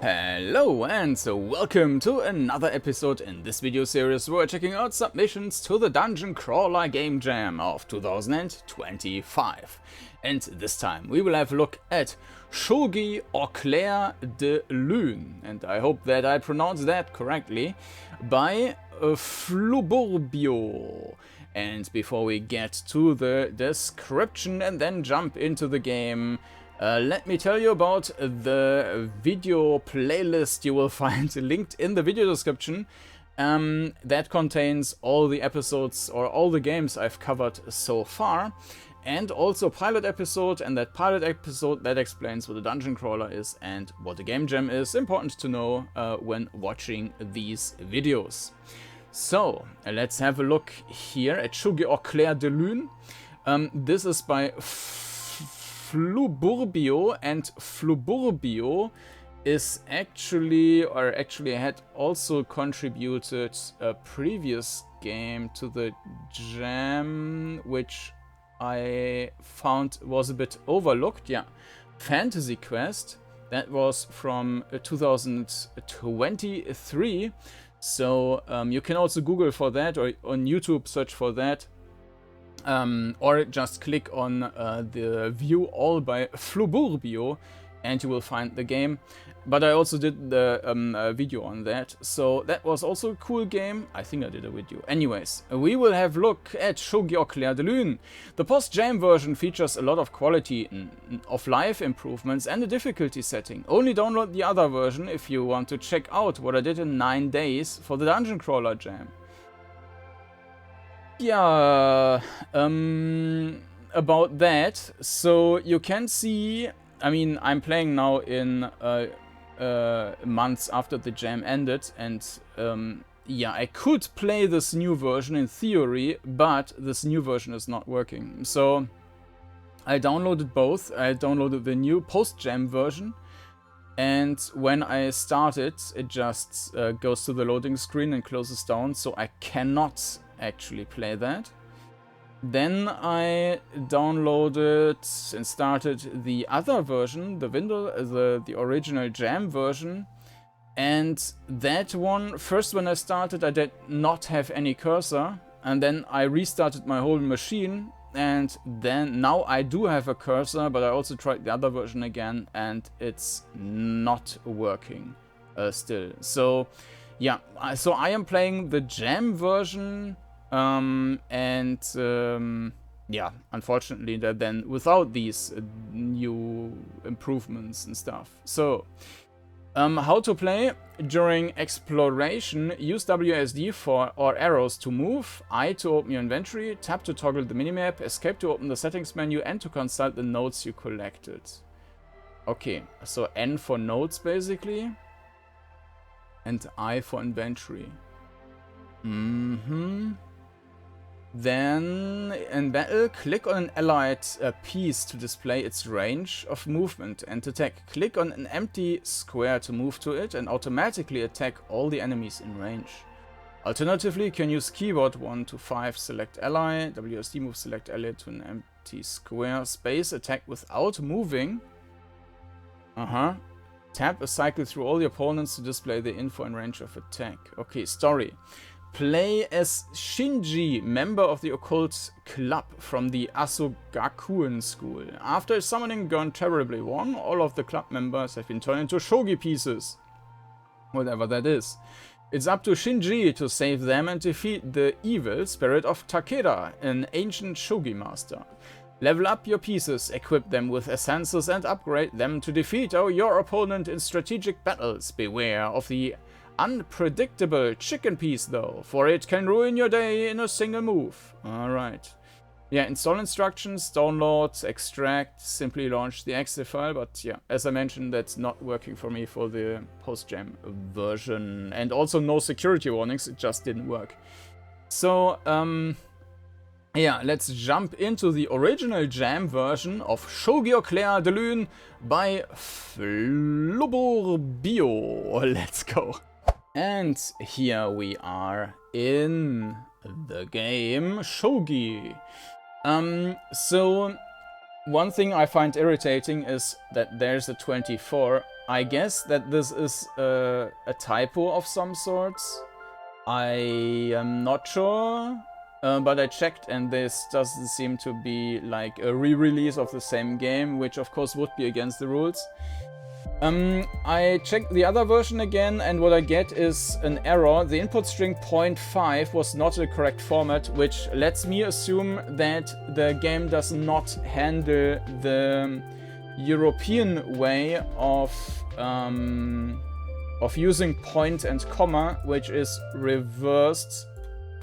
Hello and so welcome to another episode in this video series where we're checking out submissions to the DungeonCrawler Game Jam of 2025. And this time we will have a look at Shogi or Clair de Lune, and I hope that I pronounced that correctly, by Fluburbio. And before we get to the description and then jump into the game, let me tell you about the video playlist you will find linked in the video description. That contains all the episodes or all the games I've covered so far, and also a pilot episode, and that pilot episode that explains what a dungeon crawler is and what a game jam is. Important to know when watching these videos. So let's have a look here at Shogi or Clair de Lune. This is by Fluburbio, and Fluburbio is actually had also contributed a previous game to the jam, which I found was a bit overlooked. Yeah, Fantasy Quest, that was from 2023. So you can also Google for that, or on YouTube search for that. Or just click on the view all by Fluburbio and you will find the game. But I also did the video on that, so that was also a cool game. I think I did a video. Anyways, we will have a look at Shogi or Clair de Lune. The post-jam version features a lot of quality of life improvements and a difficulty setting. Only download the other version if you want to check out what I did in 9 days for the DungeonCrawler Jam. Yeah, about that, so you can see, I mean, I'm playing now in months after the jam ended, and yeah, I could play this new version in theory, but this new version is not working. So I downloaded both. I downloaded the new post-jam version, and when I start it, it just goes to the loading screen and closes down, so I cannot actually play that. Then I downloaded and started the other version, the original jam version, and that one, first when I started, I did not have any cursor, and then I restarted my whole machine, and then now I do have a cursor, but I also tried the other version again, and it's not working still. So yeah, so I am playing the jam version. Yeah, unfortunately, that then without these new improvements and stuff. So, how to play? During exploration, use WASD or arrows to move, I to open your inventory, tap to toggle the minimap, escape to open the settings menu, and to consult the notes you collected. Okay, so N for notes basically, and I for inventory. Then, in battle, click on an allied piece to display its range of movement and attack. Click on an empty square to move to it and automatically attack all the enemies in range. Alternatively, you can use keyboard 1 to 5, select ally, WSD move select ally to an empty square, space attack without moving. Tap a cycle through all the opponents to display the info and range of attack. Okay, story. Play as Shinji, member of the occult club from the Asogakuen school. After summoning gone terribly wrong, all of the club members have been turned into shogi pieces. Whatever that is. It's up to Shinji to save them and defeat the evil spirit of Takeda, an ancient shogi master. Level up your pieces, equip them with essences and upgrade them to defeat your opponent in strategic battles. Beware of the unpredictable chicken piece though, for it can ruin your day in a single move. Alright. Yeah, install instructions, download, extract, simply launch the exe file, but yeah, as I mentioned, that's not working for me for the post-jam version. And also no security warnings, it just didn't work. So, yeah, let's jump into the original jam version of Shogi or Clair de Lune by Fluburbio. Let's go. And here we are in the game Shogi. So one thing I find irritating is that there's a 24 I guess that this is a typo of some sorts. I am not sure, but I checked and this doesn't seem to be like a re-release of the same game, which of course would be against the rules. I checked the other version again, and what I get is an error. The input string 0.5 was not the correct format, which lets me assume that the game does not handle the European way of using point and comma, which is reversed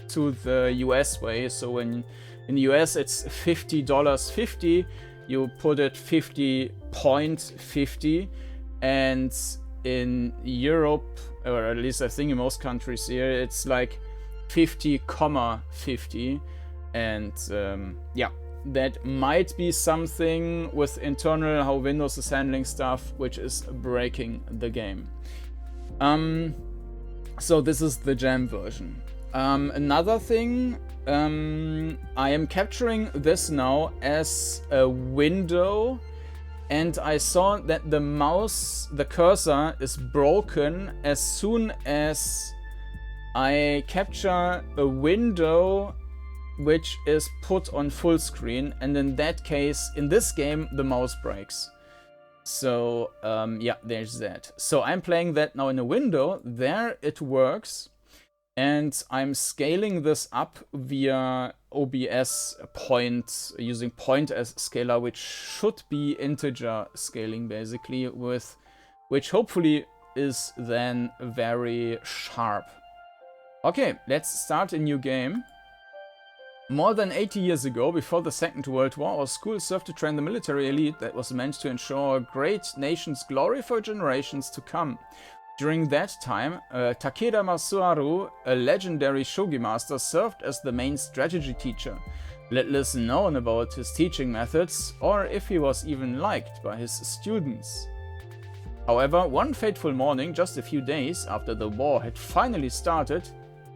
to the US way. So in the US it's $50.50, you put it 50.50. And in Europe, or at least I think in most countries here, it's like 50,50. And yeah, that might be something with internal how Windows is handling stuff, which is breaking the game. So this is the Jam version. Another thing, I am capturing this now as a window. And I saw that the mouse, the cursor is broken as soon as I capture a window which is put on full screen. And in that case, in this game, the mouse breaks. So yeah, there's that. So I'm playing that now in a window. There it works. And I'm scaling this up via OBS point, using point as scaler, which should be integer scaling basically, with which hopefully is then very sharp. Okay, let's start a new game. More than 80 years ago, before the Second World War, our school served to train the military elite that was meant to ensure a great nation's glory for generations to come. During that time, Takeda Masuharu, a legendary shogi master, served as the main strategy teacher. Little is known about his teaching methods, or if he was even liked by his students. However, one fateful morning, just a few days after the war had finally started,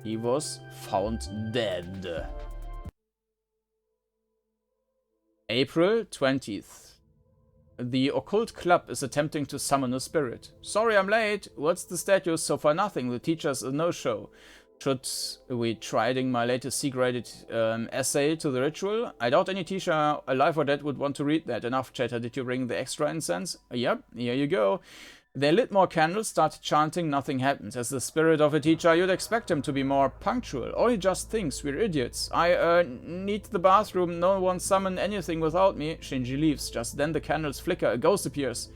he was found dead. April 20th. The occult club is attempting to summon a spirit. Sorry I'm late. What's the status? So far nothing. The teacher's a no-show. Should we try adding my latest C-graded essay to the ritual? I doubt any teacher, alive or dead, would want to read that. Enough chatter. Did you bring the extra incense? Yep, here you go. They lit more candles, started chanting, nothing happened. As the spirit of a teacher, you'd expect him to be more punctual. Or he just thinks we're idiots. I need the bathroom, no one summon anything without me. Shinji leaves. Just then the candles flicker, a ghost appears.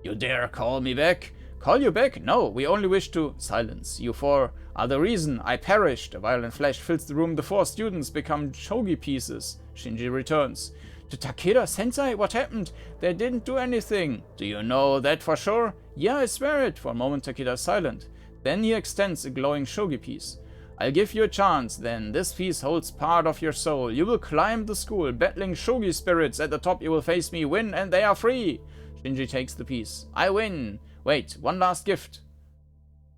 You dare call me back? Call you back? No, we only wish to silence. You four are the reason I perished. A violent flash fills the room. The four students become shogi pieces. Shinji returns. To Takeda Sensei, what happened? They didn't do anything. Do you know that for sure? Yeah, I swear it. For a moment Takeda is silent. Then he extends a glowing shogi piece. I'll give you a chance then. This piece holds part of your soul. You will climb the school, battling shogi spirits. At the top you will face me, win, and they are free. Shinji takes the piece. I win. Wait, one last gift.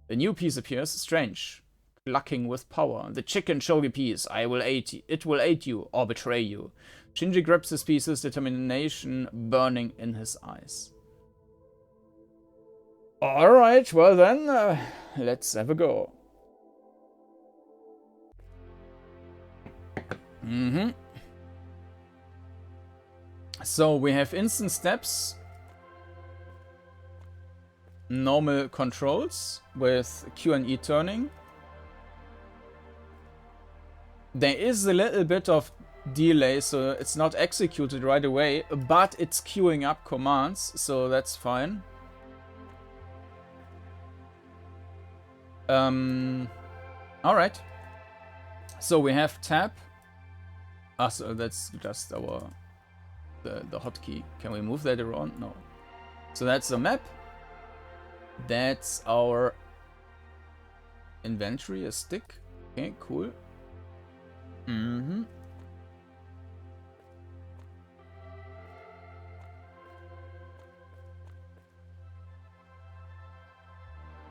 The new piece appears, strange, clucking with power. The chicken shogi piece. It will aid you or betray you. Shinji grabs his pieces, determination burning in his eyes. Alright, well then, let's have a go. So we have instant steps, normal controls with Q and E turning. There is a little bit of delay, so it's not executed right away, but it's queuing up commands, so that's fine. Alright. So we have tab. So that's just our the hotkey. Can we move that around? No. So that's the map. That's our inventory, a stick. Okay, cool.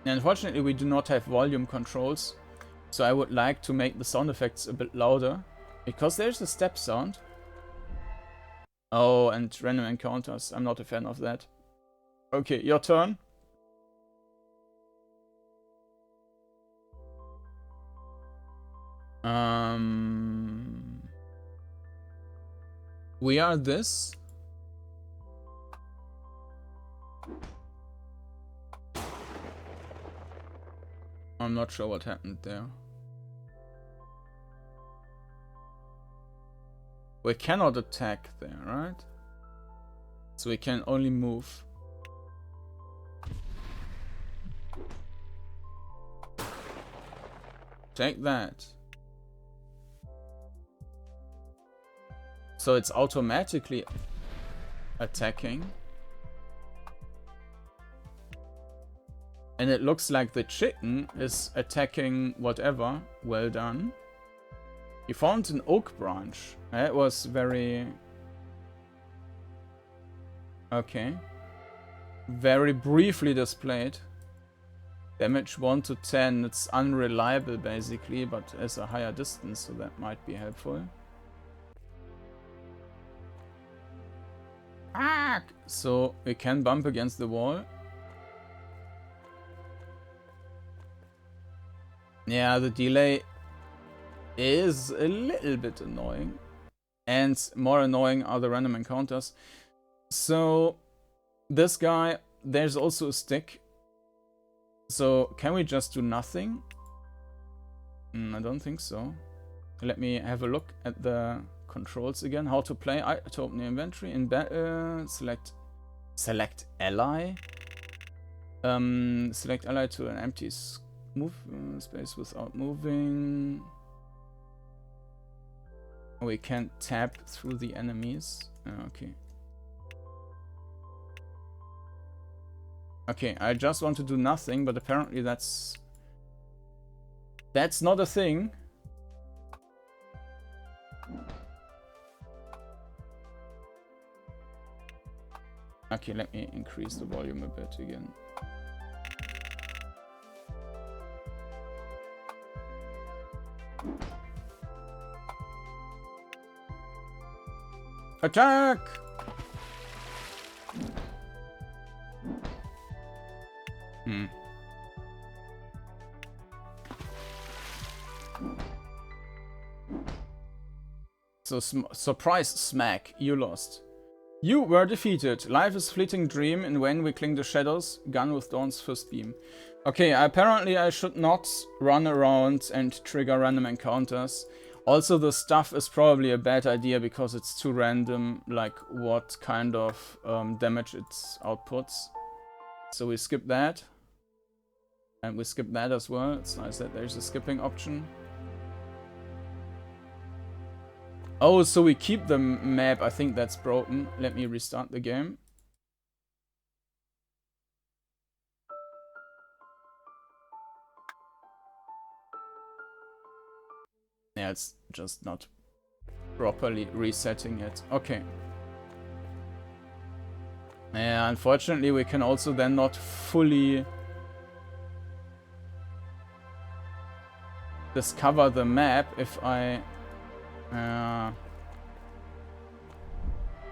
Unfortunately, we do not have volume controls, so I would like to make the sound effects a bit louder, because there's a step sound. Oh, and random encounters. I'm not a fan of that. Okay, your turn. We are this. I'm not sure what happened there. We cannot attack there, right? So we can only move. Take that. So it's automatically attacking. And it looks like the chicken is attacking whatever. Well done. You found an oak branch. That was very... Okay. Very briefly displayed. Damage 1 to 10. It's unreliable basically, but as a higher distance, so that might be helpful. Ah! So we can bump against the wall. Yeah, the delay is a little bit annoying. And more annoying are the random encounters. So, this guy, there's also a stick. So, can we just do nothing? I don't think so. Let me have a look at the controls again. How to play, to open the inventory. In select ally. Select ally to an empty space without moving. We can't tap through the enemies. Okay. Okay, I just want to do nothing, but apparently that's not a thing. Okay, let me increase the volume a bit again. Attack! So, surprise smack, you lost. You were defeated. Life is fleeting dream, in vain we cling to shadows. Gun with Dawn's first beam. Okay, apparently I should not run around and trigger random encounters. Also, the stuff is probably a bad idea because it's too random, like what kind of damage it outputs. So we skip that. And we skip that as well. It's nice that there's a skipping option. Oh, so we keep the map. I think that's broken. Let me restart the game. Yeah, it's just not properly resetting it. Okay. Yeah, unfortunately, we can also then not fully discover the map if I...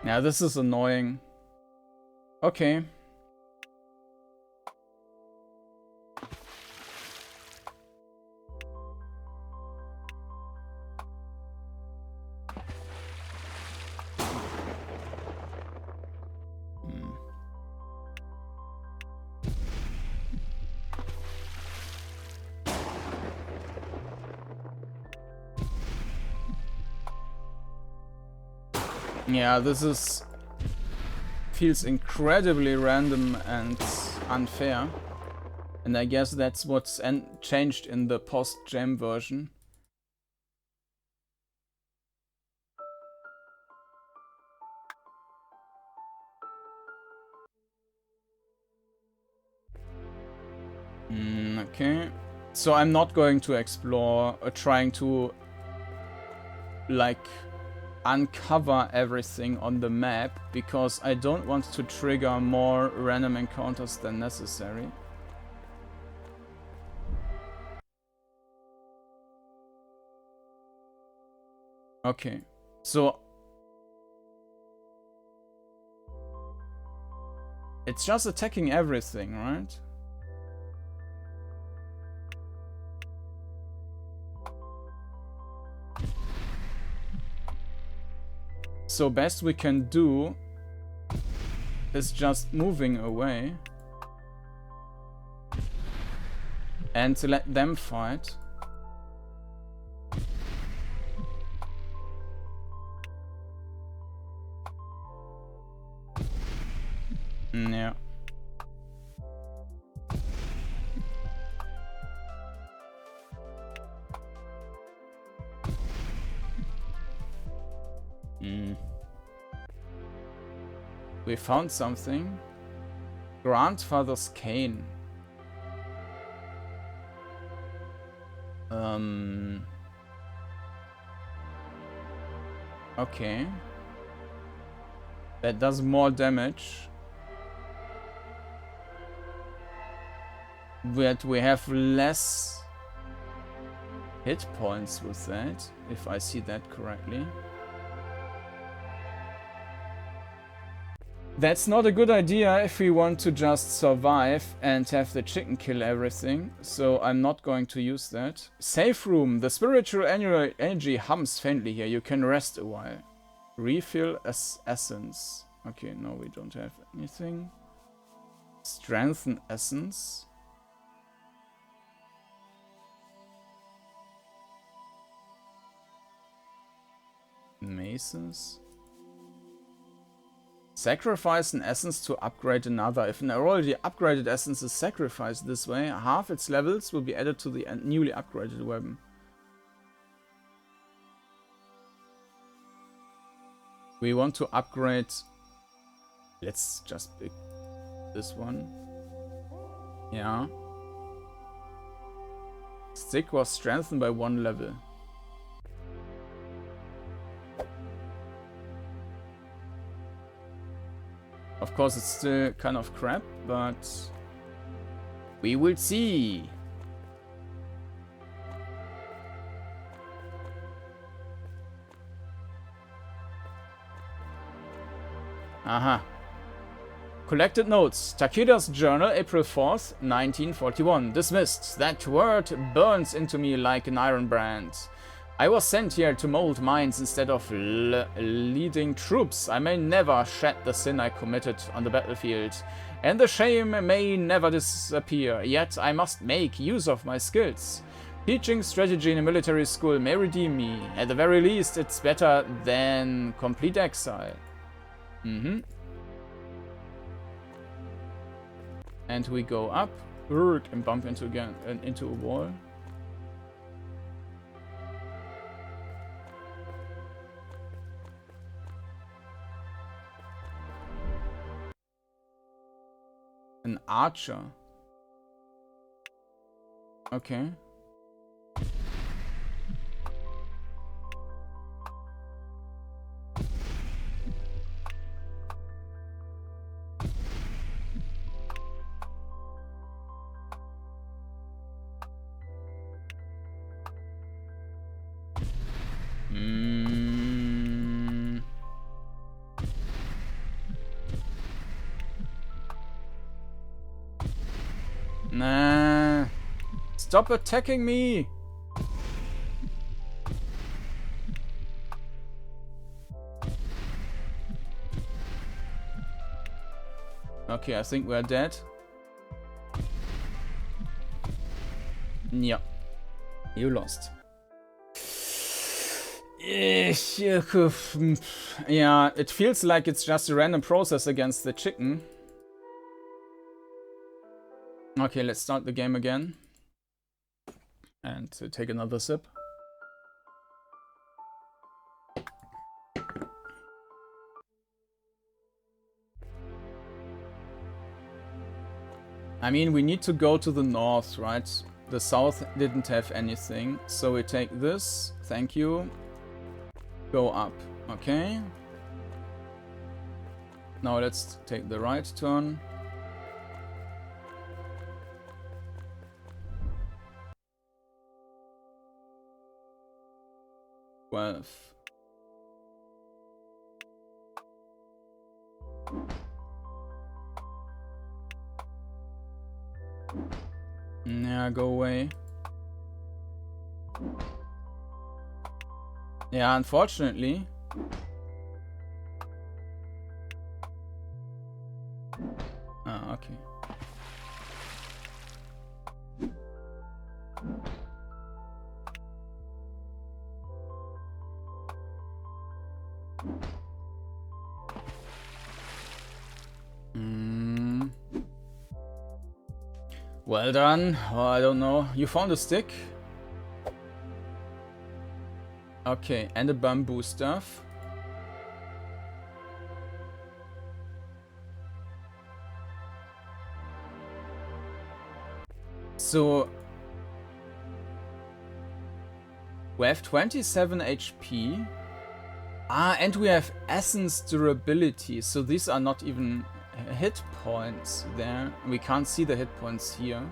yeah, this is annoying. Okay. Yeah, this feels incredibly random and unfair. And I guess that's what's changed in the post-jam version. Okay. So I'm not going to explore trying to like uncover everything on the map because I don't want to trigger more random encounters than necessary. Okay, so it's just attacking everything, right? So best we can do is just moving away and to let them fight. Yeah. We found something. Grandfather's cane. Okay. That does more damage. But we have less hit points with that, if I see that correctly. That's not a good idea if we want to just survive and have the chicken kill everything, so I'm not going to use that. Safe room. The spiritual energy hums faintly here. You can rest a while. Refill essence. Okay, no, we don't have anything. Strengthen essence. Maces. Sacrifice an essence to upgrade another. If an already upgraded essence is sacrificed this way, half its levels will be added to the newly upgraded weapon. We want to upgrade... Let's just pick this one. Yeah. Stick was strengthened by 1 level. Of course, it's still kind of crap, but we will see. Aha. Collected notes. Takeda's journal, April 4th, 1941. Dismissed. That word burns into me like an iron brand. I was sent here to mold minds instead of leading troops. I may never shed the sin I committed on the battlefield, and the shame may never disappear, yet I must make use of my skills. Teaching strategy in a military school may redeem me. At the very least, it's better than complete exile. And we go up, and bump into a wall. An archer. Okay. Nah. Stop attacking me! Okay, I think we're dead. Yeah. You lost. Yeah, it feels like it's just a random process against the chicken. Okay, let's start the game again. And take another sip. I mean, we need to go to the north, right? The south didn't have anything. So we take this. Thank you. Go up. Okay. Now let's take the right turn. Yeah, go away. Yeah, unfortunately, Well done. Oh, I don't know. You found a stick? Okay, and a bamboo stuff. So we have 27 HP. Ah, and we have essence durability. So these are not even hit points there. We can't see the hit points here.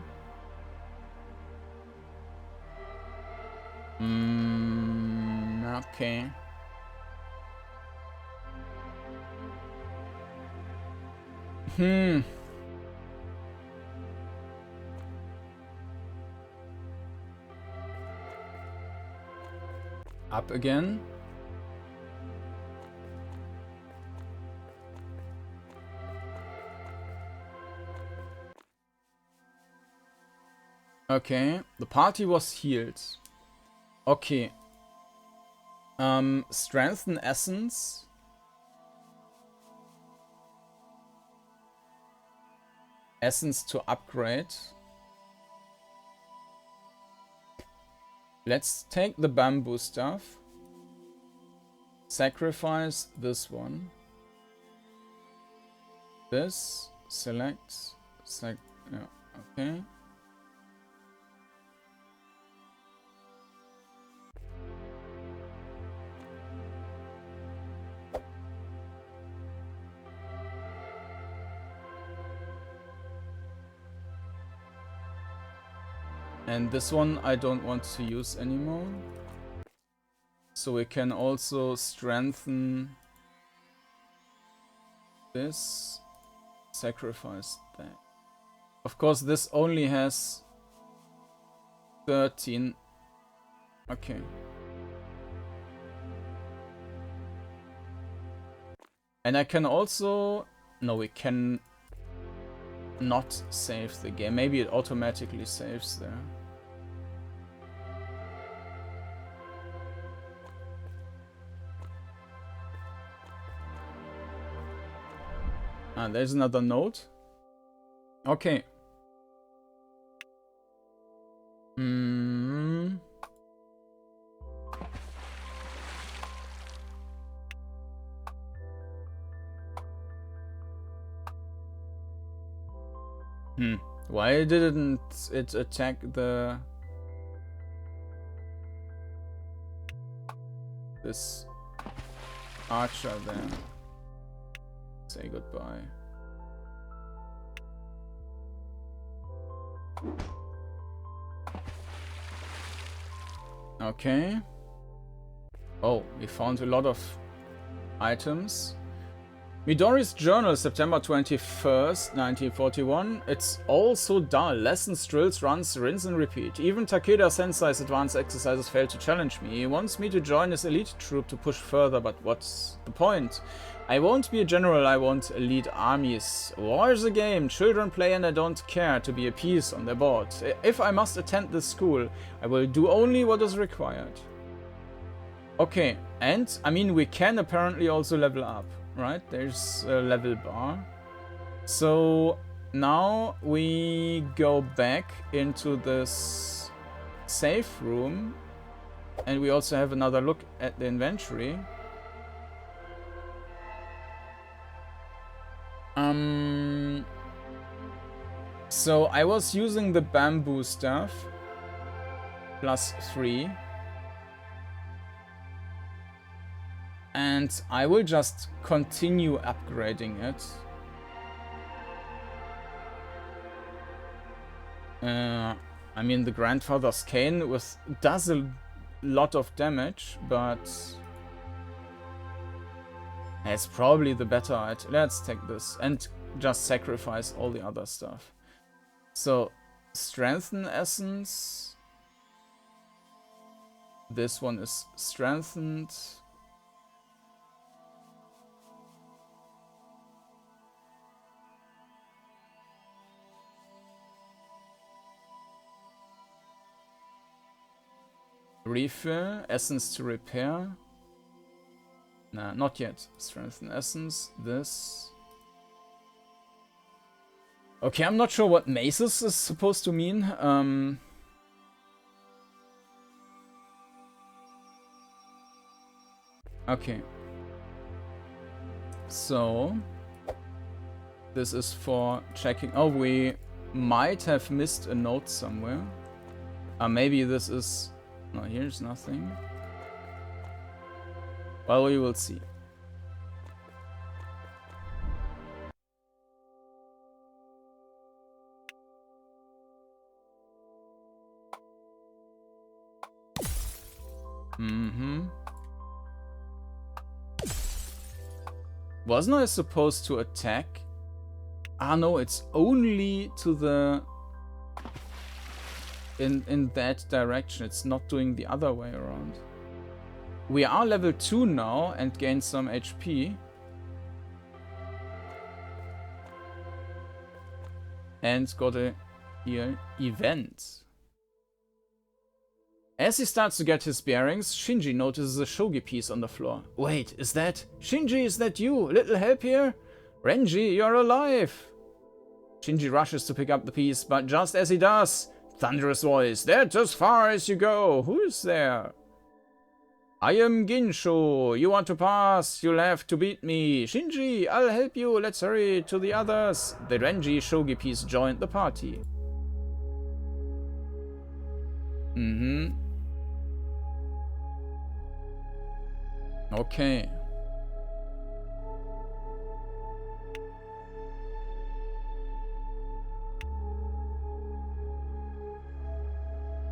Okay. Up again. Okay, the party was healed. Okay. Strengthen essence. Essence to upgrade. Let's take the bamboo stuff. Sacrifice this one. This. Select. Yeah, okay. And this one I don't want to use anymore. So we can also strengthen this. Sacrifice that. Of course, this only has 13. Okay. And I can also... No, we can not save the game. Maybe it automatically saves there. Ah, there's another note. Okay. Why didn't it attack the... this archer there? Say goodbye. Okay. Oh, we found a lot of items. Midori's journal, September 21st, 1941. It's all so dull. Lessons, drills, runs, rinse and repeat. Even Takeda Sensei's advanced exercises fail to challenge me. He wants me to join his elite troop to push further, but what's the point? I won't be a general, I won't lead armies. War is a game. Children play and I don't care to be a piece on their board. If I must attend this school, I will do only what is required. Okay, and, I mean, we can apparently also level up. Right, there's a level bar. So now we go back into this safe room and we also have another look at the inventory. So I was using the bamboo stuff +3. And I will just continue upgrading it. I mean, the Grandfather's Cane does a lot of damage, but it's probably the better item. Let's take this and just sacrifice all the other stuff. So, Strengthen Essence. This one is strengthened. Refill, essence to repair. Nah, not yet. Strengthen essence. This. Okay, I'm not sure what mazes is supposed to mean. Okay. So this is for checking. Oh, we might have missed a note somewhere. Maybe this is... No, here's nothing. Well, we will see. Wasn't I supposed to attack? Ah, no, it's only to the... In that direction. It's not doing the other way around. We are level 2 now and gain some HP. And got a here event. As he starts to get his bearings, Shinji notices a shogi piece on the floor. Wait, is that... Shinji, is that you? Little help here? Renji, you're alive! Shinji rushes to pick up the piece, but just as he does, thunderous voice. That's as far as you go. Who is there? I am Ginsho. You want to pass? You'll have to beat me. Shinji, I'll help you. Let's hurry to the others. The Renji shogi piece joined the party. Okay.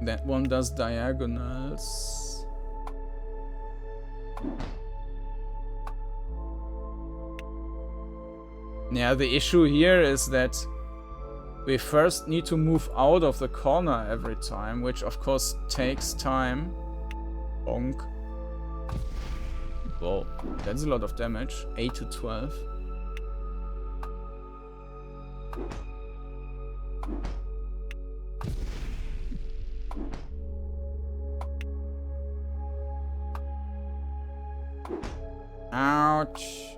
That one does diagonals. Yeah, the issue here is that we first need to move out of the corner every time, which of course takes time. Bonk. Whoa, that's a lot of damage. 8 to 12. Ouch.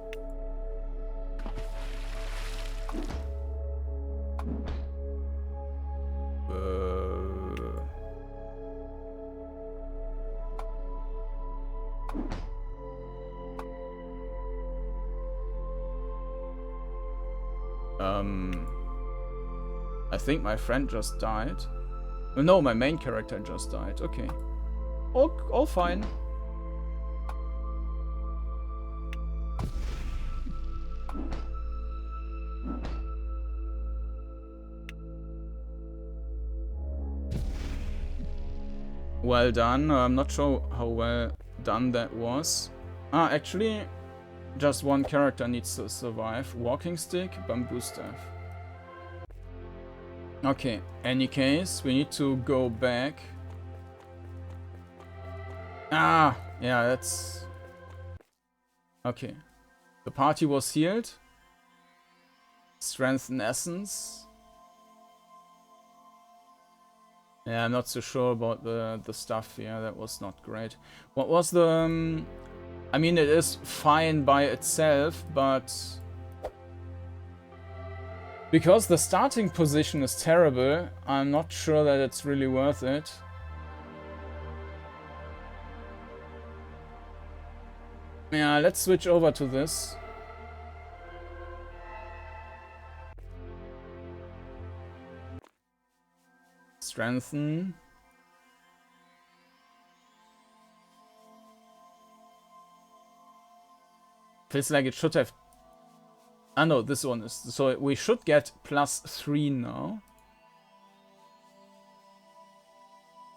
I think my friend just died. No, my main character just died. Okay. All fine. Well done. I'm not sure how well done that was. Actually, just one character needs to survive. Walking stick, bamboo staff. Okay, any case, we need to go back. Yeah, that's... Okay. The party was healed. Strengthen essence. Yeah, I'm not so sure about the stuff here. That was not great. What was the... I mean, it is fine by itself, but... Because the starting position is terrible, I'm not sure that it's really worth it. Yeah, let's switch over to this. Strengthen. Feels like it should have... Ah no, this one is... So we should get +3 now.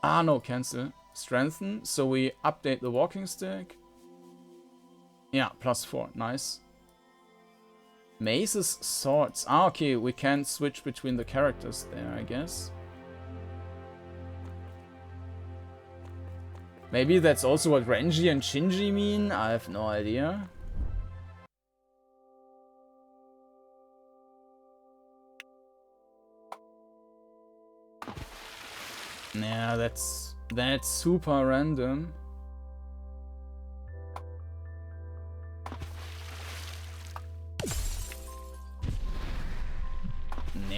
Ah no, cancel. Strengthen. So we update the walking stick. Yeah, +4. Nice. Maces, swords. Ah, okay, we can switch between the characters there, I guess. Maybe that's also what Renji and Shinji mean? I have no idea. Yeah, that's super random.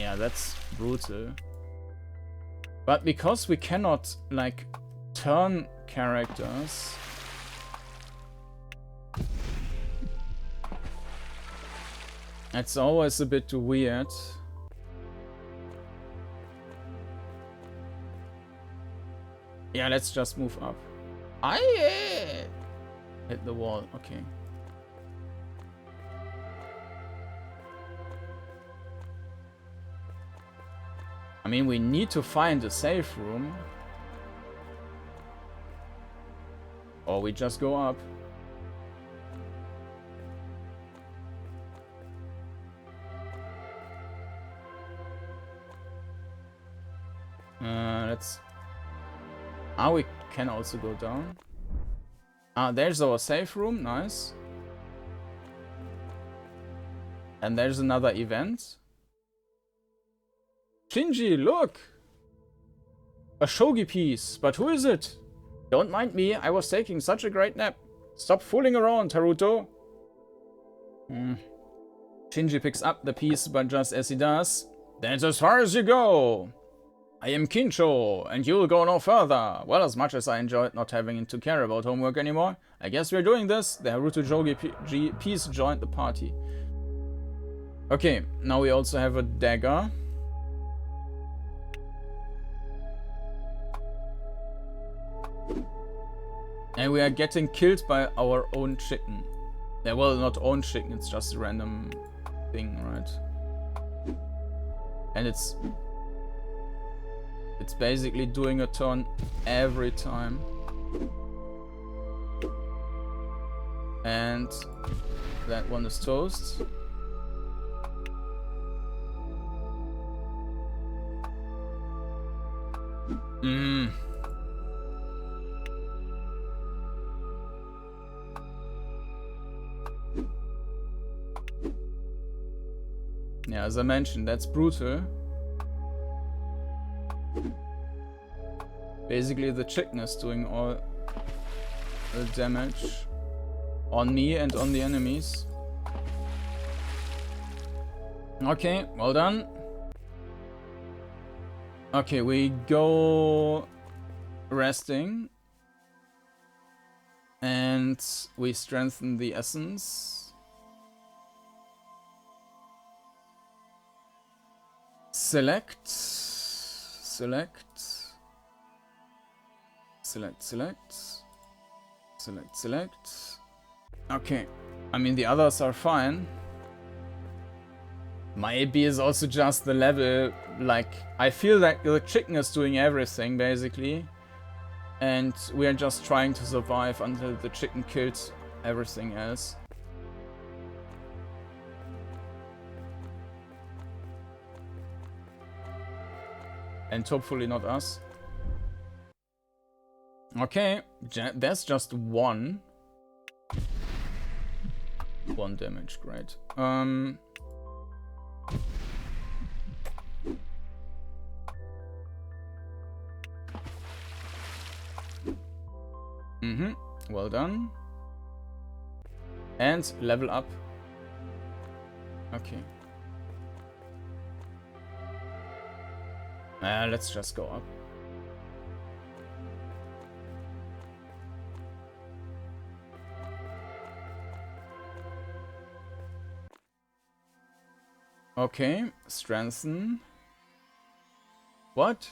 Yeah, that's brutal. But because we cannot, like, turn characters... It's always a bit weird. Yeah, let's just move up. Hit the wall, okay. I mean, we need to find a safe room. Or we just go up. Let's... Ah, we can also go down. Ah, there's our safe room, nice. And there's another event. Shinji, look! A shogi piece, but who is it? Don't mind me, I was taking such a great nap. Stop fooling around, Haruto. Shinji picks up the piece, but just as he does, that's as far as you go. I am Kincho, and you'll go no further. Well, as much as I enjoyed not having to care about homework anymore, I guess we're doing this. The Haruto Shogi piece joined the party. Okay, now we also have a dagger. And we are getting killed by our own chicken. Yeah, well, not own chicken, it's just a random thing, right? And it's basically doing a turn every time. And that one is toast. Yeah, as I mentioned, that's brutal. Basically, the chicken is doing all the damage on me and on the enemies. Okay, well done. Okay, we go resting. And we strengthen the essence. Select. Select. Select, select. Select, select. Okay. I mean, the others are fine. My AB is also just the level, like, I feel like the chicken is doing everything, basically. And we are just trying to survive until the chicken kills everything else. And hopefully not us. Okay, that's just one. One damage, great. Well done. And level up. Okay. Let's just go up. Okay, strengthen. What?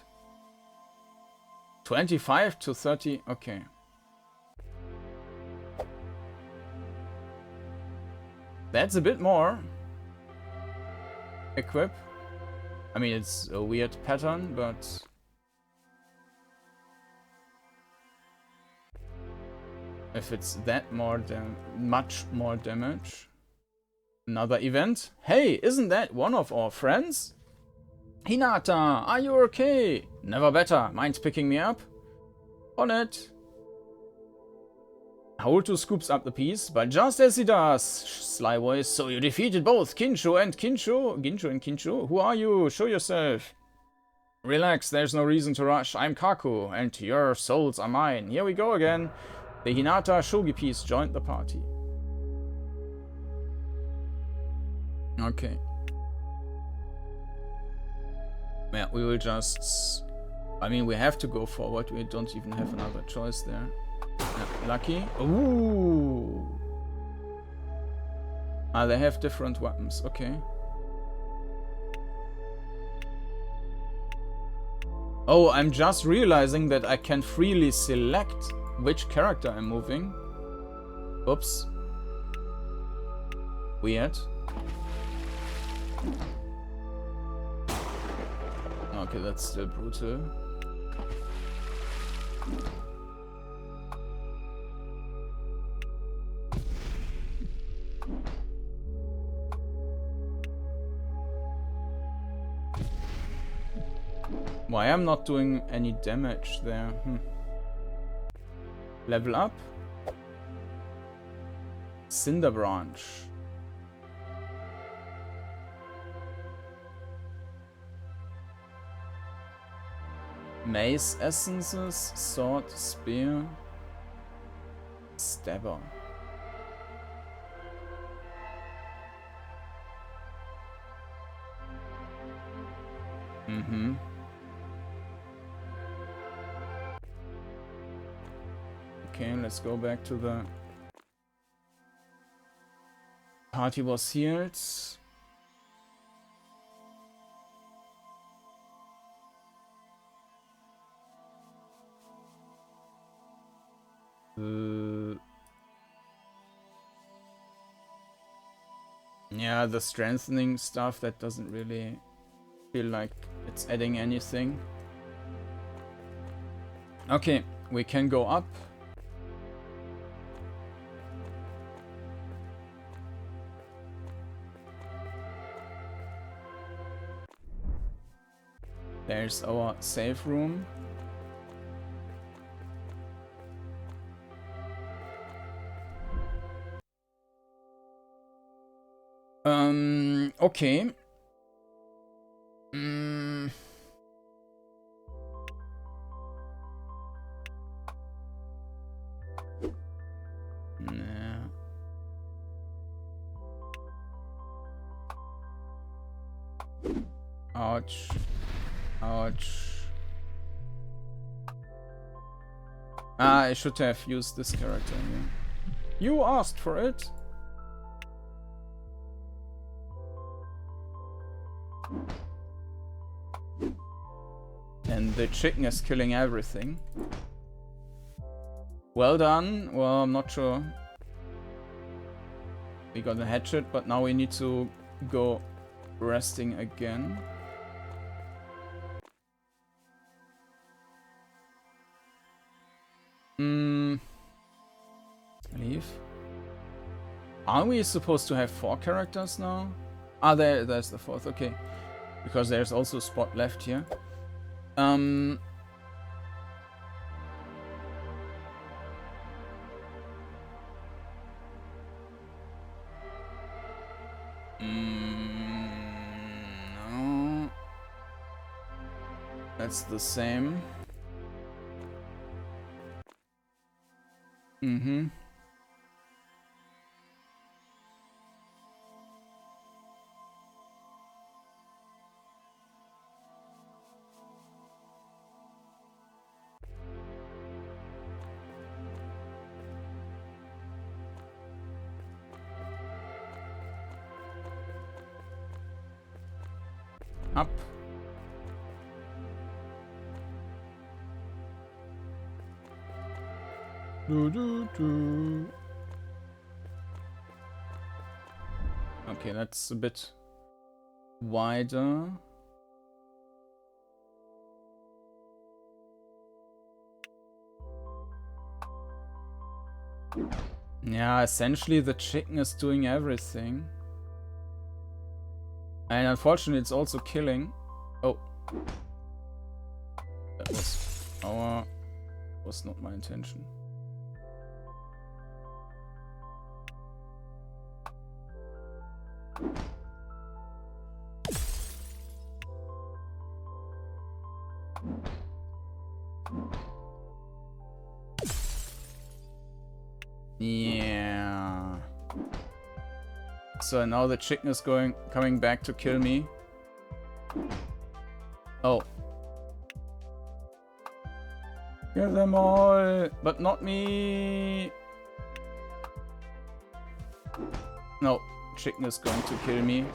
25 to 30, okay. That's a bit more. Equip. I mean, it's a weird pattern, but... if it's that more, then much more damage. Another event. Hey, isn't that one of our friends? Hinata, are you okay? Never better. Mind picking me up? On it. Haruto scoops up the piece, but just as he does, sly voice, so you defeated both Kincho and Kincho? Gincho and Kincho? Who are you? Show yourself. Relax, there's no reason to rush. I'm Kaku, and your souls are mine. Here we go again. The Hinata Shogi piece joined the party. Okay. Yeah, we will just... I mean, we have to go forward. We don't even have another choice there. Yeah, lucky. Ooh! Ah, they have different weapons. Okay. Oh, I'm just realizing that I can freely select which character I'm moving. Oops. Weird. Okay, that's still brutal. Why I'm not doing any damage there? Level up. Cinder Branch. Mace Essences, Sword, Spear, Stabber. Okay, let's go back to the party was healed. Yeah, the strengthening stuff, that doesn't really feel like it's adding anything. Okay, we can go up. There's our safe room. Okay. Nah. Ouch. Ouch. Ah, I should have used this character here. You asked for it. And the chicken is killing everything. Well done. Well, I'm not sure. We got a hatchet, but now we need to go resting again. Leave. Are we supposed to have 4 characters now? Ah, there's the 4th, okay. Because there's also a spot left here. No. That's the same. Up. Okay, that's a bit wider. Yeah, essentially the chicken is doing everything. And unfortunately it's also killing. Oh. That was not my intention. Yeah. So now the chicken is coming back to kill me. Oh. Kill them all, but not me. No, chicken is going to kill me.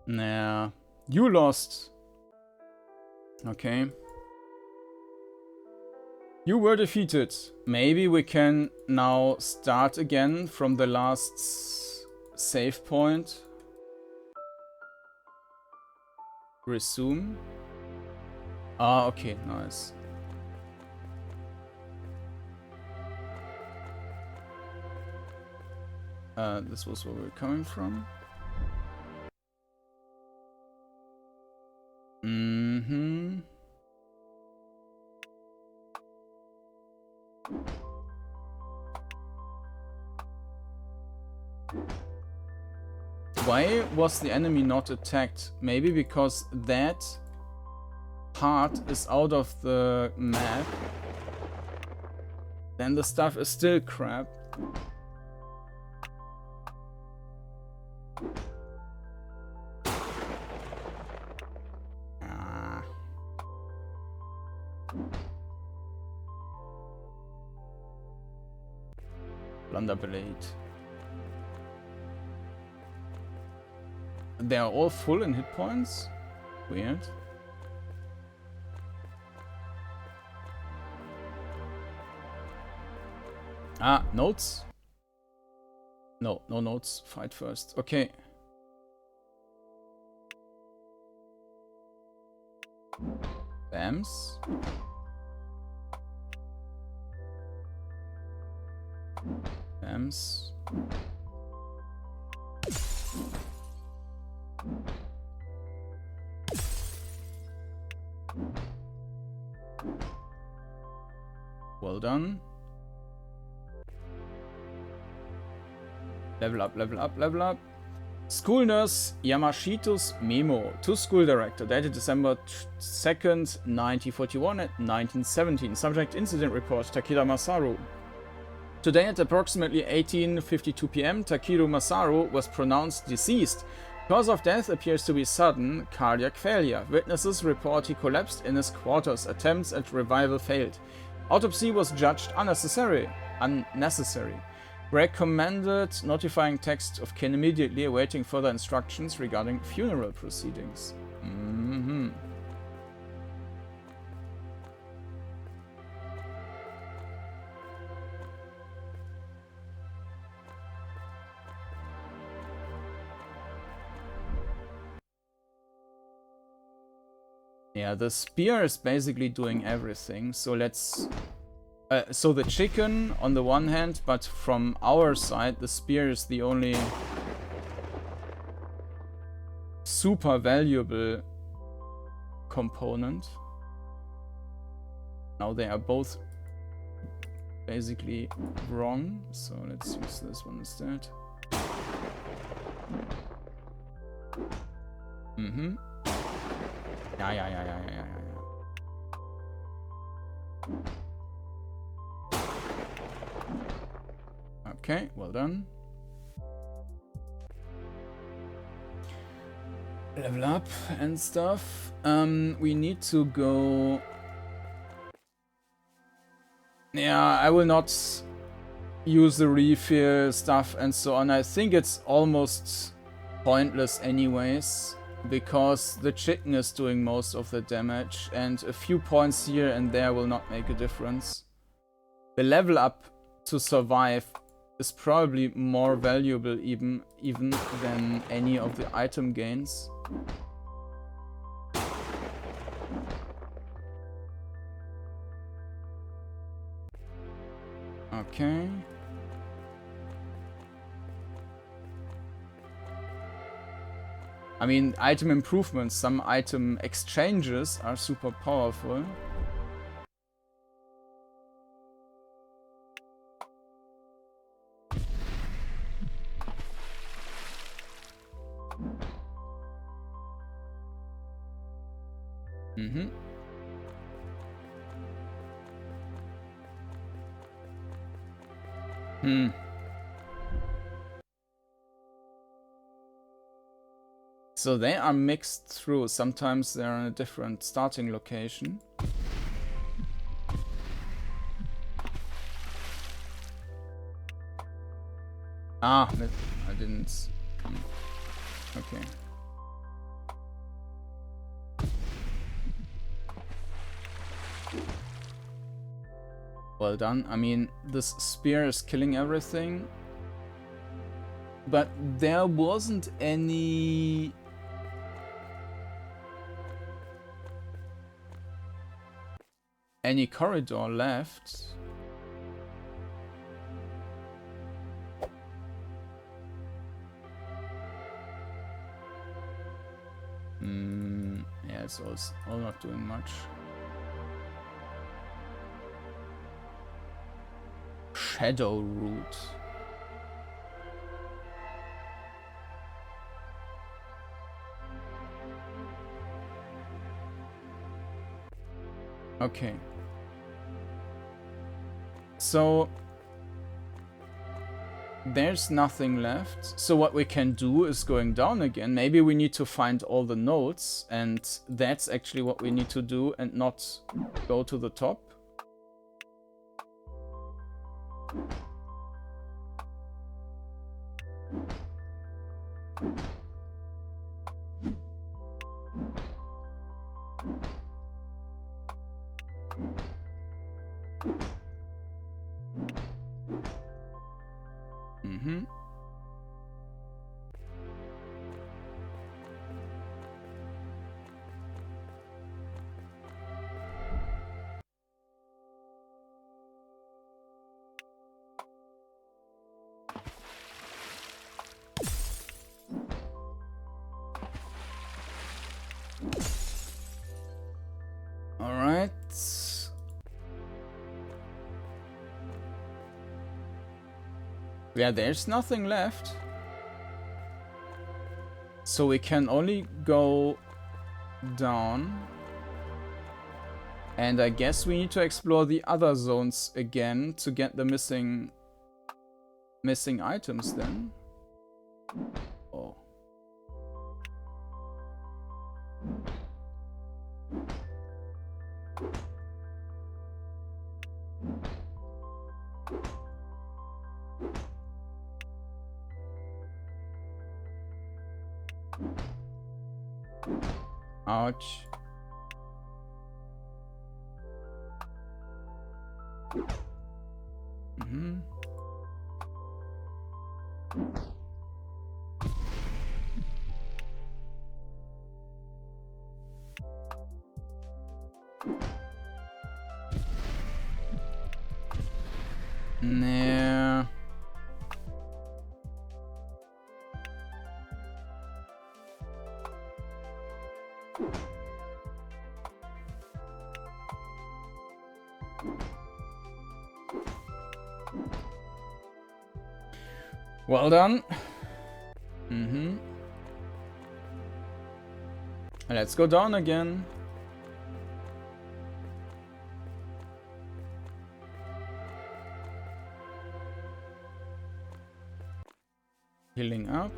Nah, you lost. Okay. You were defeated. Maybe we can now start again from the last save point. Resume. Ah, okay, nice. This was where we were coming from. Mm-hmm. Why was the enemy not attacked? Maybe because that part is out of the map. Then the stuff is still crap. Blunderblade. They are all full in hit points? Weird. Ah, notes? No, no notes. Fight first. Okay. Bams. Bams. Well done. Level up, level up, level up. School Nurse Yamashito's Memo to School Director, dated December 2nd, 1941 at 1917. Subject Incident Report, Takeda Masaru. Today at approximately 18:52 p.m., Takeru Masaru was pronounced deceased. Cause of death appears to be sudden cardiac failure. Witnesses report he collapsed in his quarters. Attempts at revival failed. Autopsy was judged unnecessary. Recommended notifying text of kin immediately, awaiting further instructions regarding funeral proceedings. Mm-hmm. Yeah, the spear is basically doing everything, so let's... so the chicken on the one hand, but from our side, the spear is the only super valuable component. Now they are both basically wrong, so let's use this one instead. Mm-hmm. Yeah. Okay, well done. Level up and stuff. We need to go... Yeah, I will not use the refill stuff and so on. I think it's almost pointless anyways, because the chicken is doing most of the damage, and a few points here and there will not make a difference. The level up to survive is probably more valuable even than any of the item gains. Okay. I mean, item improvements, some item exchanges are super powerful. Mm-hmm. Hmm. So they are mixed through. Sometimes they're in a different starting location. Ah, I didn't. Okay. Well done. I mean, this spear is killing everything. But there wasn't any... corridor left. Yeah, it's all not doing much. Shadow Root. Okay. So there's nothing left. So what we can do is going down again. Maybe we need to find all the nodes, and that's actually what we need to do and not go to the top. Mm-hmm. All right. Yeah, there's nothing left. So we can only go down. And I guess we need to explore the other zones again to get the missing items then. Oh. Ouch. Mm-hmm. Nah. Well done. Mm-hmm. Let's go down again. Healing up.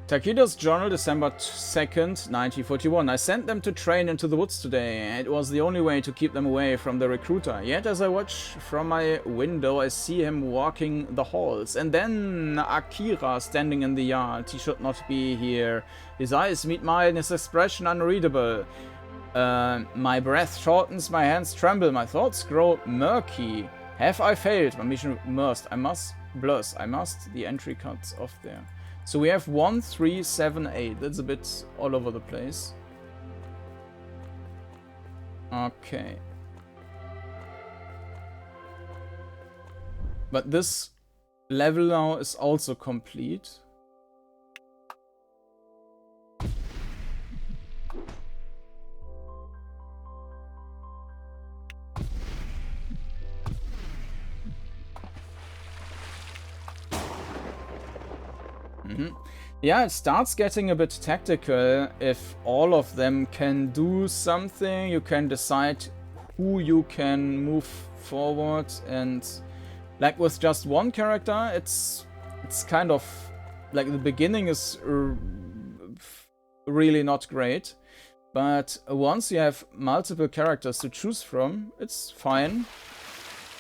Takeda's journal, December 2nd, 1941. I sent them to train into the woods today. It was the only way to keep them away from the recruiter. Yet as I watch from my window, I see him walking the halls. And then Akira standing in the yard. He should not be here. His eyes meet mine, his expression unreadable. My breath shortens, my hands tremble, my thoughts grow murky. Have I failed? My mission must. I must. The entry cuts off there. So we have 1, 3, 7, 8. That's a bit all over the place. Okay. But this level now is also complete. Yeah, it starts getting a bit tactical. If all of them can do something, you can decide who you can move forward, and like with just one character, it's kind of like the beginning is really not great, but once you have multiple characters to choose from, it's fine.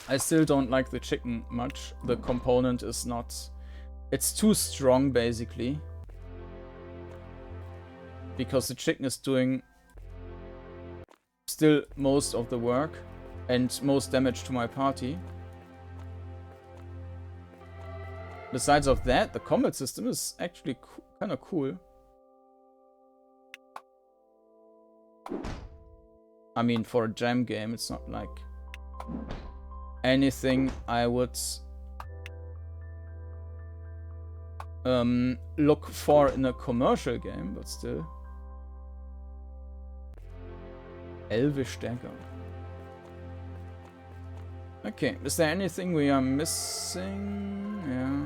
I still don't like the chicken much. The component is not... It's too strong, basically. Because the chicken is doing still most of the work and most damage to my party. Besides of that, the combat system is actually kind of cool. I mean, for a jam game, it's not like anything I would look for in a commercial game, but still. Elvish Dagger. Okay, is there anything we are missing? Yeah.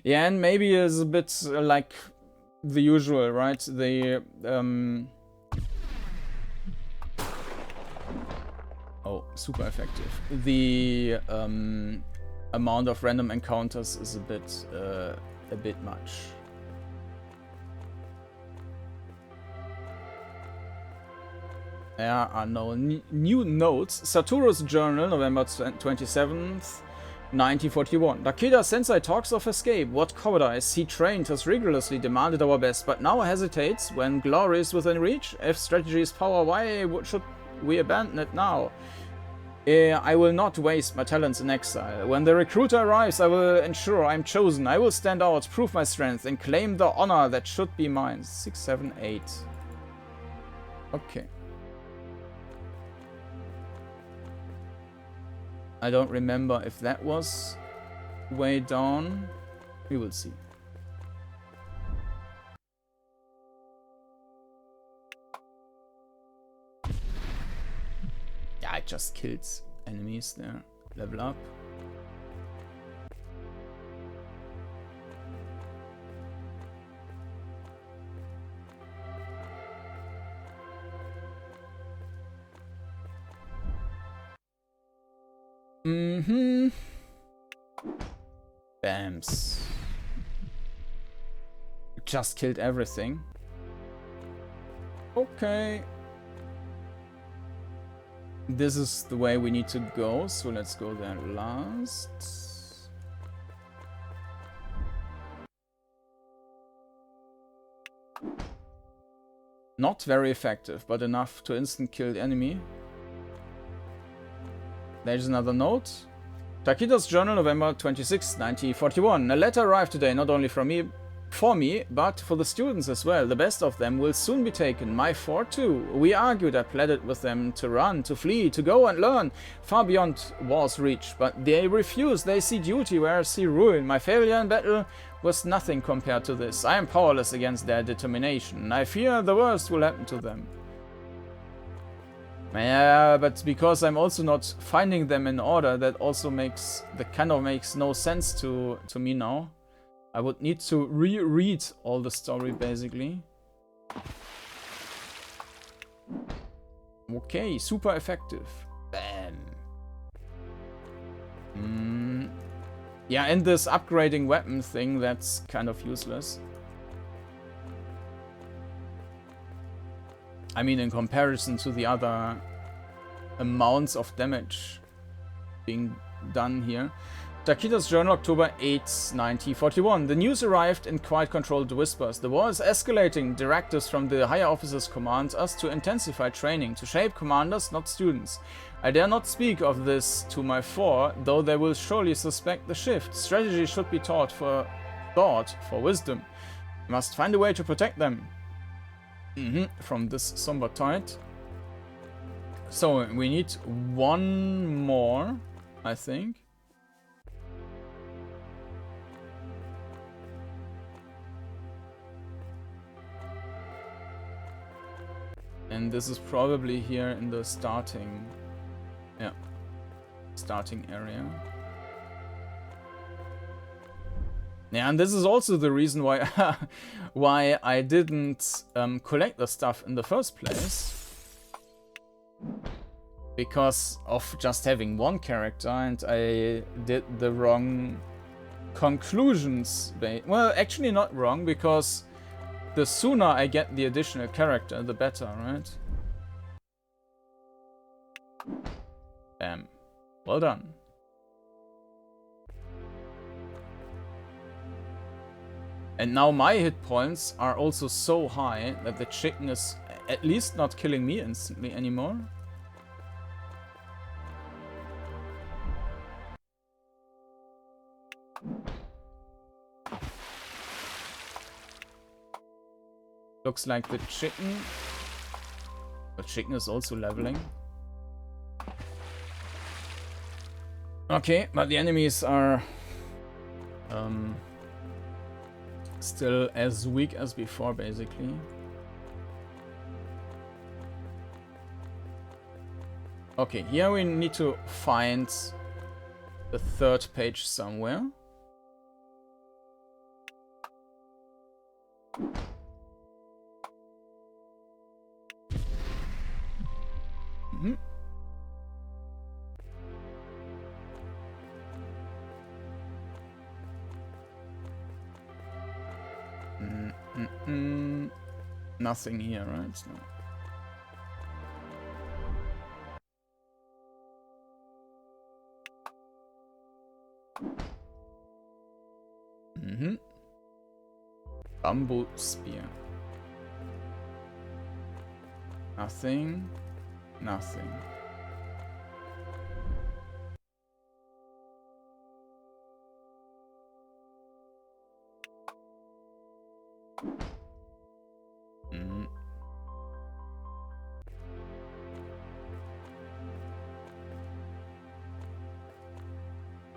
Yeah, and maybe it's a bit like the usual, right? The oh, super effective. The amount of random encounters is a bit much. There are no new notes. Satoru's journal, November 27th, 1941. Takeda Sensei talks of escape. What cowardice. He trained us rigorously, demanded our best, but now hesitates when glory is within reach. If strategy is power, why should we abandon it now? I will not waste my talents in exile. When the recruiter arrives, I will ensure I'm chosen. I will stand out, prove my strength, and claim the honor that should be mine. 6, 7, 8. Okay. I don't remember if that was way down. We will see. Yeah, it just kills enemies there. Level up. Bams. Just killed everything. Okay. This is the way we need to go, so let's go there last. Not very effective, but enough to instant kill the enemy. There's another note. Takeda's journal, November 26, 1941. A letter arrived today, not only for me, but for the students as well. The best of them will soon be taken. My fort too. We argued, I pleaded with them to run, to flee, to go and learn, far beyond war's reach. But they refused. They see duty where I see ruin. My failure in battle was nothing compared to this. I am powerless against their determination. I fear the worst will happen to them. Yeah, but because I'm also not finding them in order, that also makes no sense to me now. I would need to reread all the story basically. Okay, super effective. Bam. Yeah, and this upgrading weapon thing, that's kind of useless. I mean, in comparison to the other amounts of damage being done here. Takeda's journal, October 8, 1941. The news arrived in quite controlled whispers. The war is escalating. Directives from the higher officers command us to intensify training, to shape commanders, not students. I dare not speak of this to my four, though they will surely suspect the shift. Strategy should be taught for thought, for wisdom. We must find a way to protect them. From this somber tide. So we need one more, I think. And this is probably here in the starting area. Yeah, and this is also the reason why why I didn't collect the stuff in the first place. Because of just having one character, and I did the wrong conclusions. Well, actually not wrong, because the sooner I get the additional character, the better, right? Bam. Well done. And now my hit points are also so high that the chicken is at least not killing me instantly anymore. Looks like the chicken is also leveling. Okay, but the enemies are still as weak as before, basically. Okay, here we need to find the third page somewhere. Nothing here, right? No. Bamboo spear. Nothing. Nothing.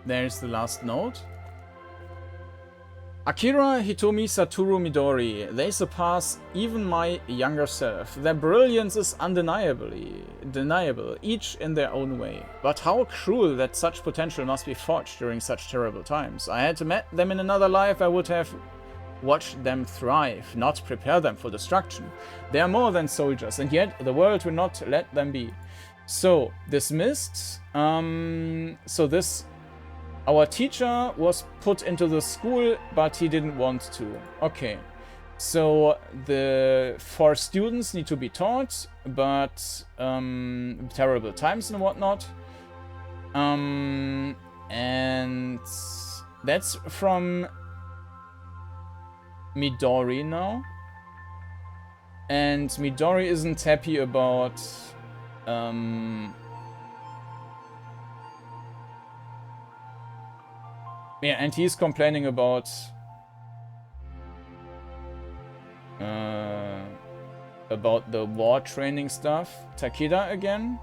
There's the last note. Akira, Hitomi, Satoru, Midori. They surpass even my younger self. Their brilliance is undeniable, each in their own way. But how cruel that such potential must be forged during such terrible times. I had met them in another life, I would have watched them thrive, not prepare them for destruction. They are more than soldiers, and yet the world will not let them be. So, dismissed. Our teacher was put into the school, but he didn't want to. Okay. So the 4 students need to be taught, but terrible times and whatnot. And that's from Midori now. And Midori isn't happy about yeah, and he's complaining about the war training stuff. Takeda again.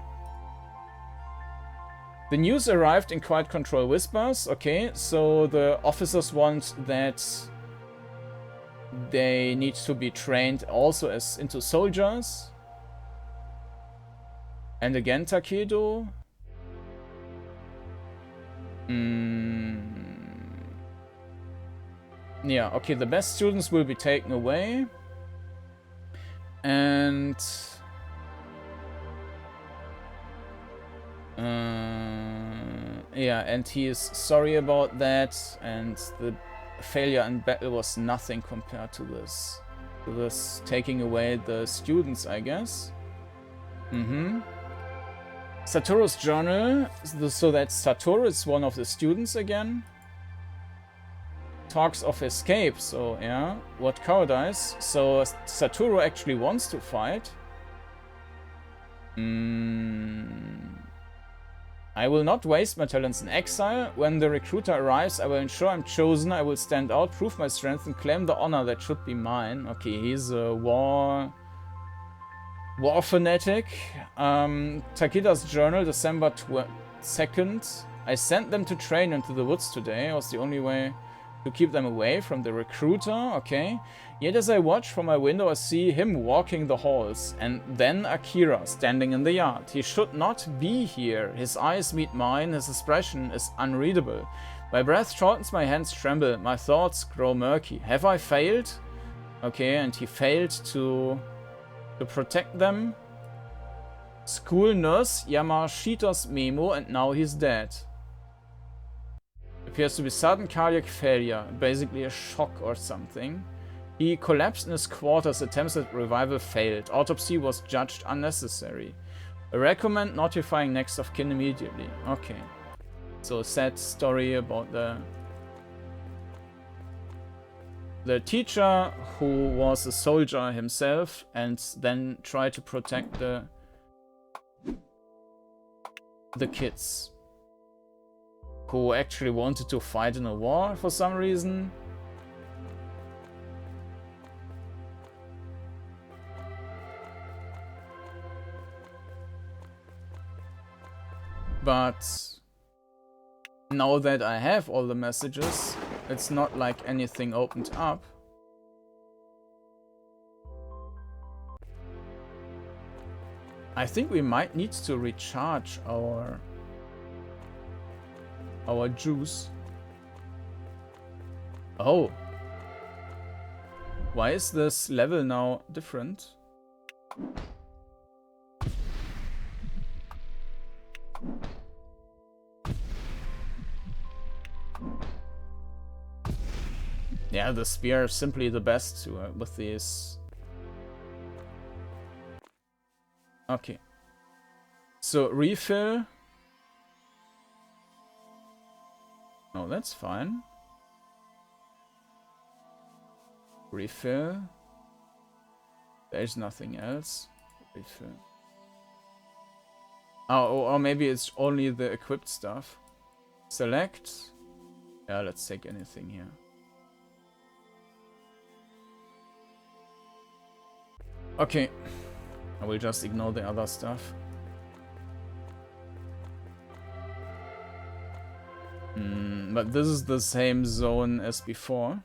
The news arrived in quiet control whispers. Okay, so the officers want that they need to be trained also as into soldiers. And again, Takedo. Yeah, okay, the best students will be taken away. And yeah, and he is sorry about that, and the failure in battle was nothing compared to this. To this taking away the students, I guess. Satoru's journal, so that Satoru is one of the students again. Talks of escape, so yeah, what cowardice. So Satoru actually wants to fight. I will not waste my talents in exile. When the recruiter arrives, I will ensure I'm chosen. I will stand out, prove my strength, and claim the honor that should be mine. Okay, he's a war fanatic. Takeda's journal, December 2nd. I sent them to train into the woods today. It was the only way to keep them away from the recruiter, okay. Yet as I watch from my window, I see him walking the halls, and then Akira standing in the yard. He should not be here. His eyes meet mine, his expression is unreadable. My breath shortens, my hands tremble, my thoughts grow murky. Have I failed? Okay, and he failed to protect them. School nurse Yamashita's memo, and now he's dead. Appears to be sudden cardiac failure, basically a shock or something. He collapsed in his quarters, attempts at revival failed. Autopsy was judged unnecessary. I recommend notifying next of kin immediately. Okay. So sad story about the teacher who was a soldier himself and then tried to protect the kids who actually wanted to fight in a war for some reason. But now that I have all the messages, it's not like anything opened up. I think we might need to recharge our juice. Oh. Why is this level now different? Yeah, the spear is simply the best with these. Okay. So, refill. Oh, that's fine. Refill. There's nothing else. Refill. Oh, or maybe it's only the equipped stuff. Select. Yeah, let's take anything here. Okay. I will just ignore the other stuff. But this is the same zone as before.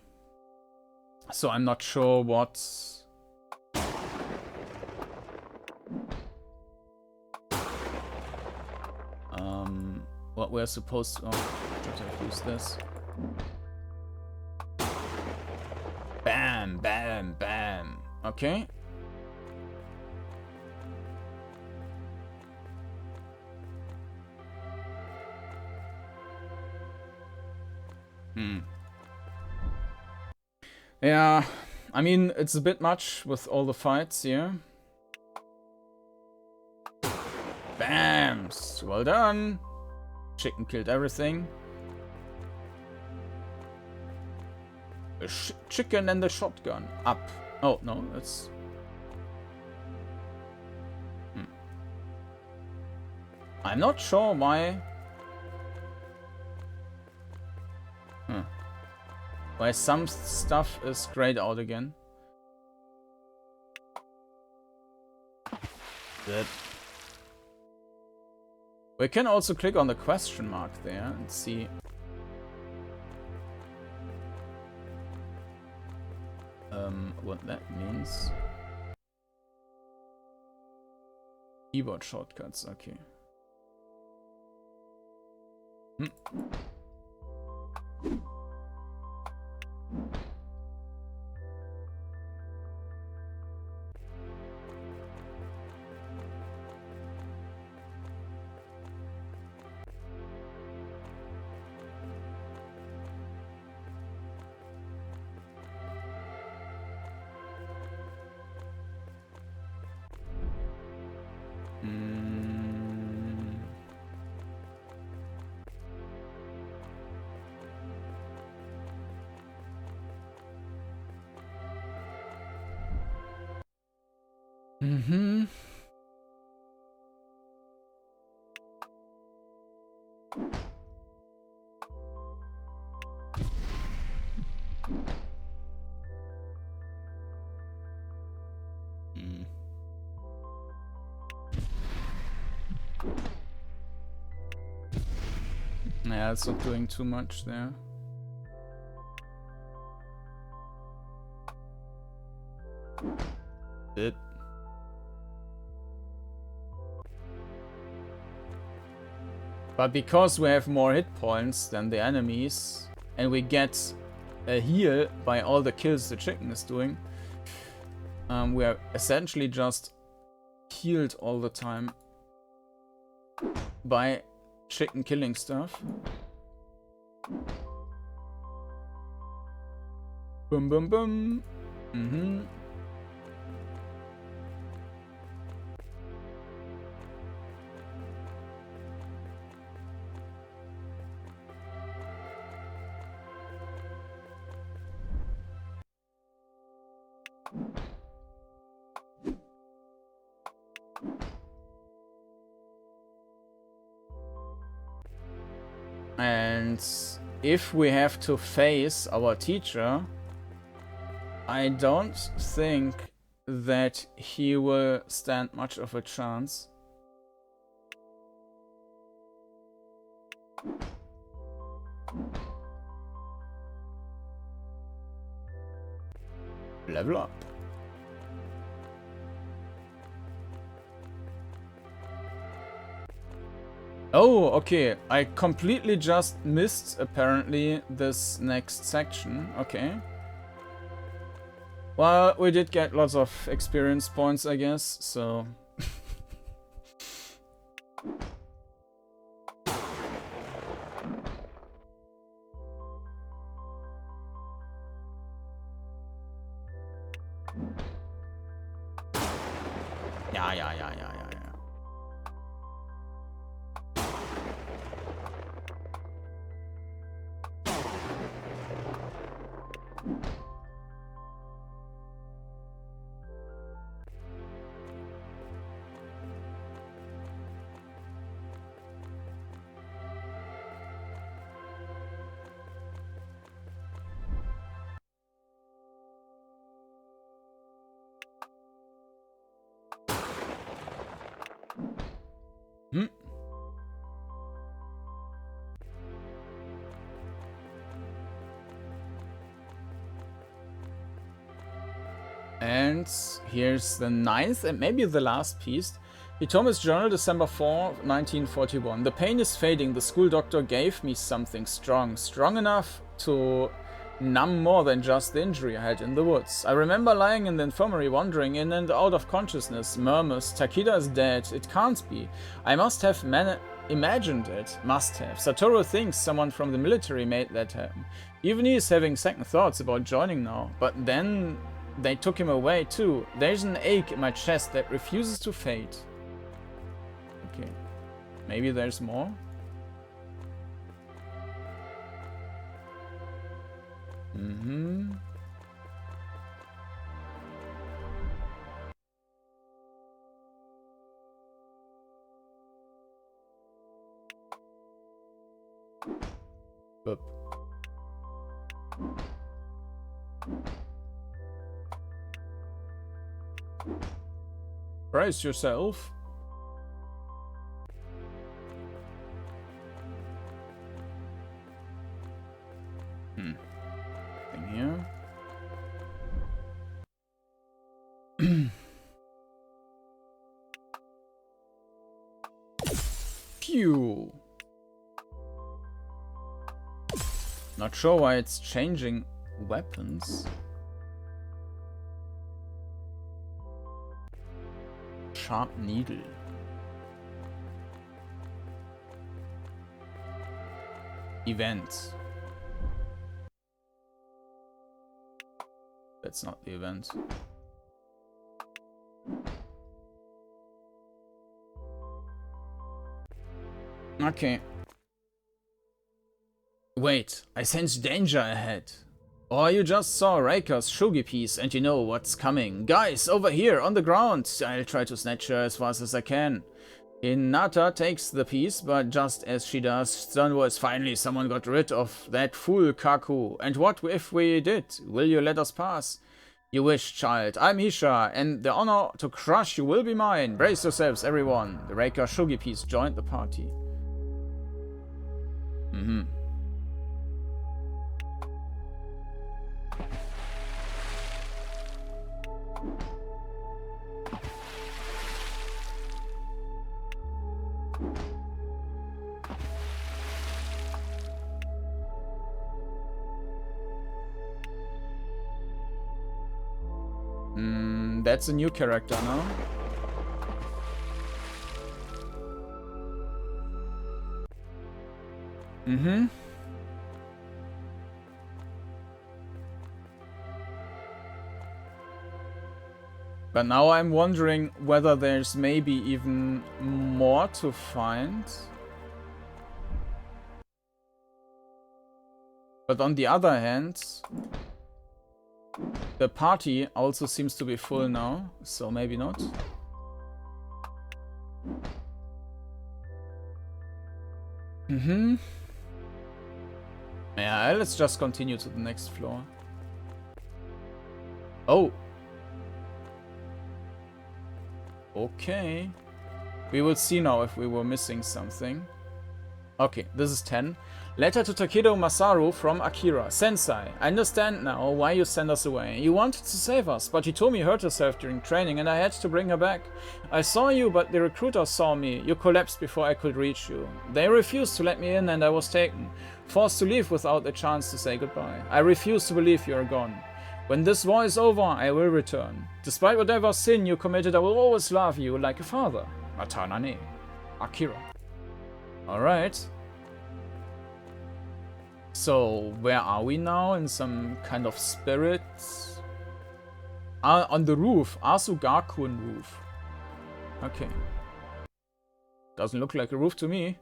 So I'm not sure what... what we're supposed to... Oh, should have used this. Bam, bam, bam. Okay. Yeah, I mean, it's a bit much with all the fights here. Bams! Well done! Chicken killed everything. The chicken and the shotgun. Up. Oh, no, that's... I'm not sure why... Why some stuff is grayed out again. Good. We can also click on the question mark there and see. What that means. Keyboard shortcuts, okay. Yeah, it's not doing too much there. It. But because we have more hit points than the enemies, and we get a heal by all the kills the chicken is doing, we are essentially just healed all the time by chicken killing stuff. Boom, boom, boom. And if we have to face our teacher, I don't think that he will stand much of a chance. Level up. Oh, okay. I completely just missed, apparently, this next section. Okay. Well, we did get lots of experience points, I guess, so... Yeah. And here's the 9th and maybe the last piece. He told his journal, December 4, 1941. The pain is fading. The school doctor gave me something strong. Strong enough to numb more than just the injury I had in the woods. I remember lying in the infirmary, wandering in and out of consciousness. Murmurs, Takeda is dead. It can't be. I must have imagined it. Must have. Satoru thinks someone from the military made that happen. Even he is having second thoughts about joining now. But then... they took him away too. There's an ache in my chest that refuses to fade. Okay. Maybe there's more? Boop. Brace yourself. Thing here. Phew. Not sure why it's changing weapons. Sharp needle. Event. That's not the event. Okay. Wait, I sense danger ahead. Or you just saw Reika's Shogi piece and you know what's coming. Guys, over here, on the ground. I'll try to snatch her as fast as I can. Hinata takes the piece, but just as she does, stern words, finally someone got rid of that fool Kaku. And what if we did? Will you let us pass? You wish, child. I'm Hisha, and the honor to crush you will be mine. Brace yourselves, everyone. The Reika Shogi piece joined the party. that's a new character now. Mm-hmm. But now I'm wondering whether there's maybe even more to find. But on the other hand, the party also seems to be full now, so maybe not. Mm-hmm. Yeah, let's just continue to the next floor. Oh. Okay. We will see now if we were missing something. Okay, this is 10. Letter to Takedo Masaru from Akira. Sensei, I understand now why you sent us away. You wanted to save us, but Hitomi hurt herself during training and I had to bring her back. I saw you, but the recruiters saw me. You collapsed before I could reach you. They refused to let me in and I was taken. Forced to leave without a chance to say goodbye. I refuse to believe you are gone. When this war is over, I will return. Despite whatever sin you committed, I will always love you like a father. Matanane. Akira. Alright. So, where are we now? In some kind of spirit? On the roof. Asugakun roof. Okay. Doesn't look like a roof to me.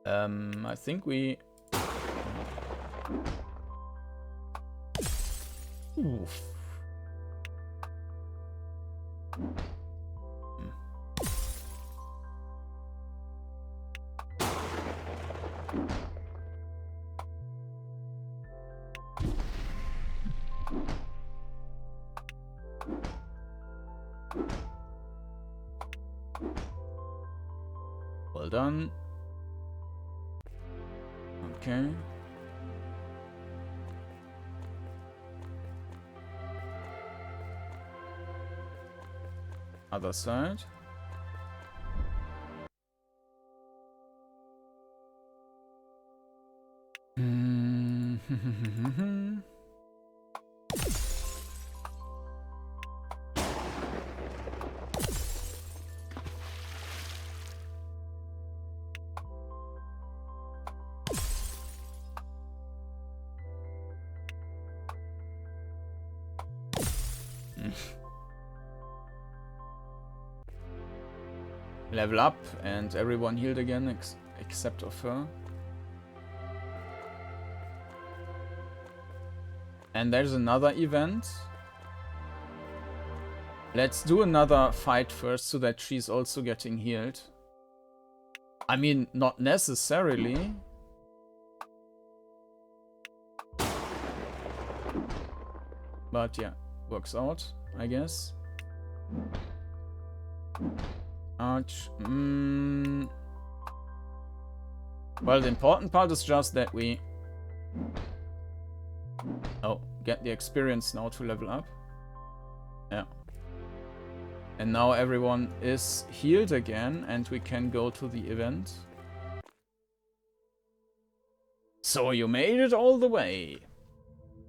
I think we... Oof. Well done. Okay. Other side. Level up and everyone healed again except of her. And there's another event. Let's do another fight first so that she's also getting healed. I mean, not necessarily. But yeah, works out, I guess. Arch. Well, the important part is just that we... Oh, get the experience now to level up. Yeah. And now everyone is healed again and we can go to the event. So you made it all the way.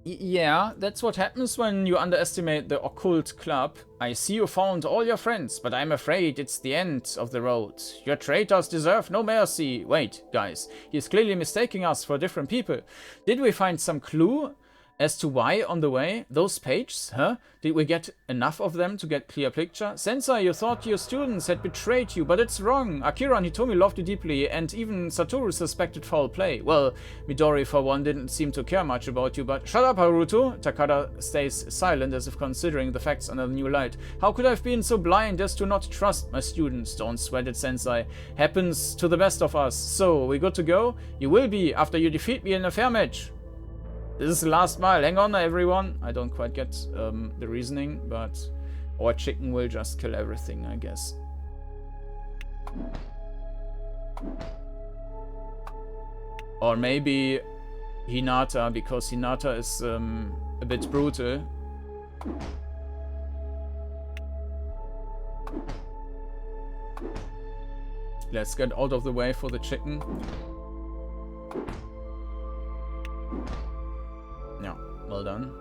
Yeah, that's what happens when you underestimate the occult club. I see you found all your friends, but I'm afraid it's the end of the road. Your traitors deserve no mercy. Wait, guys, he's clearly mistaking us for different people. Did we find some clue as to why on the way? Those pages, huh? Did we get enough of them to get clear picture? Sensei, you thought your students had betrayed you, but it's wrong. Akira and Hitomi loved you deeply, and even Satoru suspected foul play. Well, Midori for one didn't seem to care much about you, but shut up, Haruto. Takada stays silent as if considering the facts under the new light. How could I have been so blind as to not trust my students? Don't sweat it, Sensei. Happens to the best of us. So, we good to go? You will be after you defeat me in a fair match. This is the last mile. Hang on, everyone. I don't quite get the reasoning, but our chicken will just kill everything, I guess. Or maybe Hinata, because Hinata is a bit brutal. Let's get out of the way for the chicken. Yeah, well done.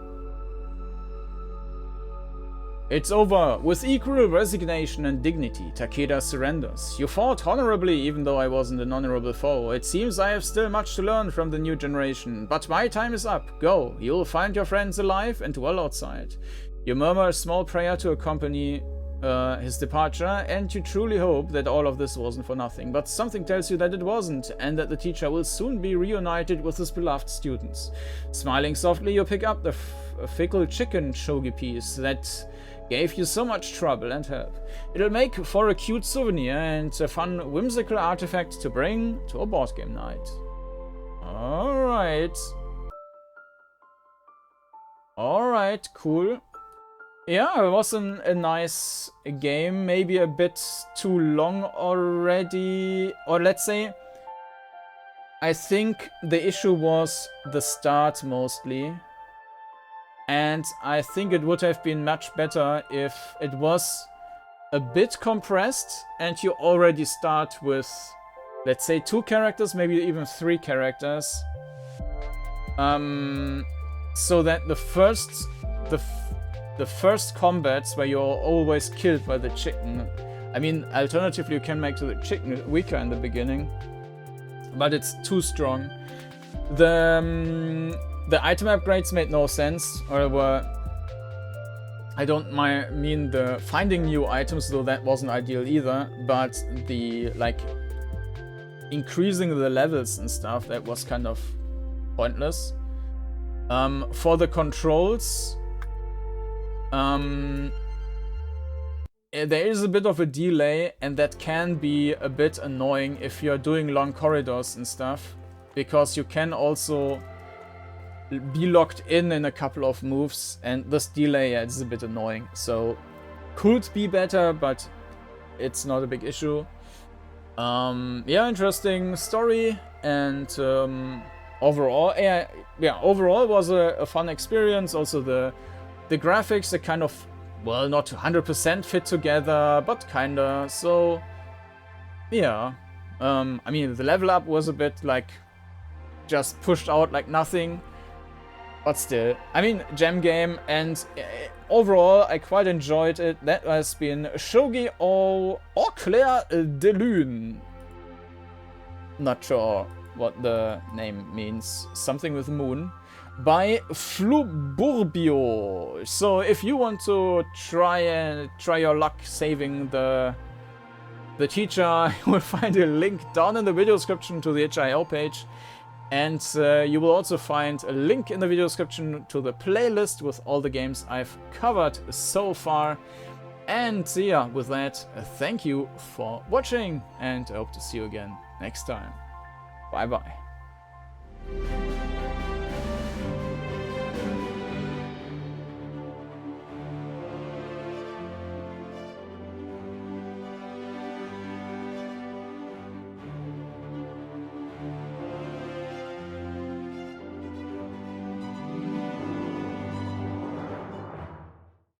It's over. With equal resignation and dignity, Takeda surrenders. You fought honorably, even though I wasn't an honorable foe. It seems I have still much to learn from the new generation, but my time is up. Go. You'll find your friends alive and well outside. You murmur a small prayer to accompany his departure, and you truly hope that all of this wasn't for nothing. But something tells you that it wasn't, and that the teacher will soon be reunited with his beloved students. Smiling softly, you pick up the fickle chicken shogi piece that gave you so much trouble and help. It'll make for a cute souvenir and a fun, whimsical artifact to bring to a board game night. Alright. Alright, cool. Yeah, it was a nice game, maybe a bit too long already. Or let's say, I think the issue was the start mostly. And I think it would have been much better if it was a bit compressed and you already start with, let's say, 2 characters, maybe even 3 characters. So that the first combats where you're always killed by the chicken. I mean, alternatively you can make the chicken weaker in the beginning, but it's too strong. The item upgrades made no sense, or were... I don't mean the finding new items, though that wasn't ideal either, but the, like, increasing the levels and stuff, that was kind of pointless. For the controls, there is a bit of a delay, and that can be a bit annoying if you're doing long corridors and stuff, because you can also be locked in a couple of moves, and this delay is a bit annoying. So could be better, but it's not a big issue. Yeah, interesting story, and overall, overall it was a fun experience. Also the graphics are kind of, well, not 100% fit together, but kinda. So yeah, I mean, the level up was a bit like just pushed out like nothing. But still, I mean, jam game, and overall, I quite enjoyed it. That has been Shogi or Clair de Lune. Not sure what the name means. Something with moon. By Fluburbio. So if you want to try your luck saving the teacher, you will find a link down in the video description to the itch.io page. And you will also find a link in the video description to the playlist with all the games I've covered so far. And yeah, with that, thank you for watching, and I hope to see you again next time. Bye bye.